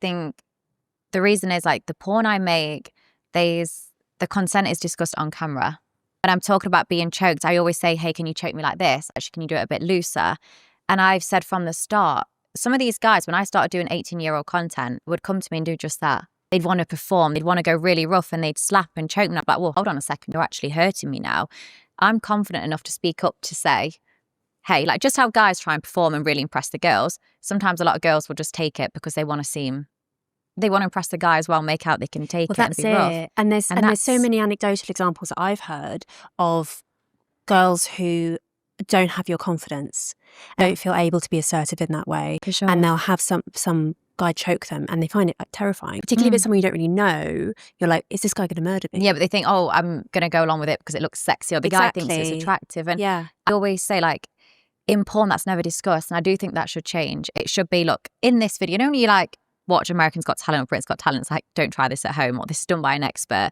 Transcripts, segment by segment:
think the reason is like the porn I make, the consent is discussed on camera. And I'm talking about being choked. I always say, hey, can you choke me like this? Actually, can you do it a bit looser? And I've said from the start, some of these guys, when I started doing 18-year-old content, would come to me and do just that. They'd want to perform. They'd want to go really rough and they'd slap and choke me. I'm like, well, hold on a second. You're actually hurting me now. I'm confident enough to speak up to say, hey, like just how guys try and perform and really impress the girls. Sometimes a lot of girls will just take it because they want to impress the guy as well, make out they can take it and be rough. And there's so many anecdotal examples that I've heard of girls who don't have your confidence, don't feel able to be assertive in that way. For sure. And they'll have some guy choke them and they find it like terrifying. Particularly if it's someone you don't really know, you're like, is this guy going to murder me? Yeah, but they think, oh, I'm going to go along with it because it looks sexy, or the guy thinks it's attractive. And I always say, like, in porn, that's never discussed. And I do think that should change. It should be, look, in this video, when you like watch American's Got Talent or Britain's Got Talent, it's like, don't try this at home, or this is done by an expert.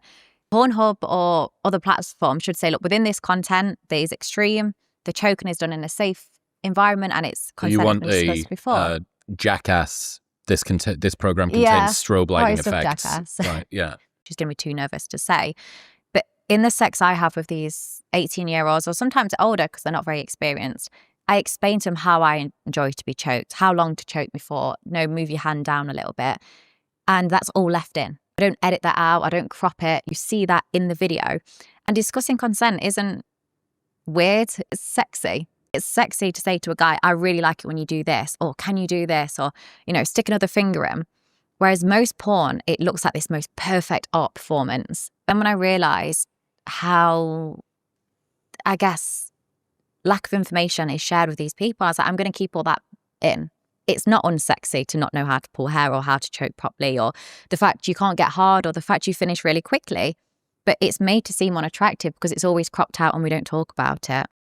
Pornhub or other platforms should say, look, within this content, there is extreme. The choking is done in a safe environment and it's consent discussed before. Jackass, this program contains strobe lighting effects. Jackass. Right, yeah. She's going to be too nervous to say. But in the sex I have with these 18-year-olds, or sometimes older because they're not very experienced, I explain to them how I enjoy to be choked, how long to choke me for, move your hand down a little bit. And that's all left in. I don't edit that out. I don't crop it. You see that in the video. And discussing consent isn't weird. It's sexy. It's sexy to say to a guy, I really like it when you do this, or can you do this, or, stick another finger in. Whereas most porn, it looks like this most perfect art performance. And when I realised how, I guess, lack of information is shared with these people, I was like, I'm going to keep all that in. It's not unsexy to not know how to pull hair or how to choke properly, or the fact you can't get hard, or the fact you finish really quickly. But it's made to seem unattractive because it's always cropped out and we don't talk about it.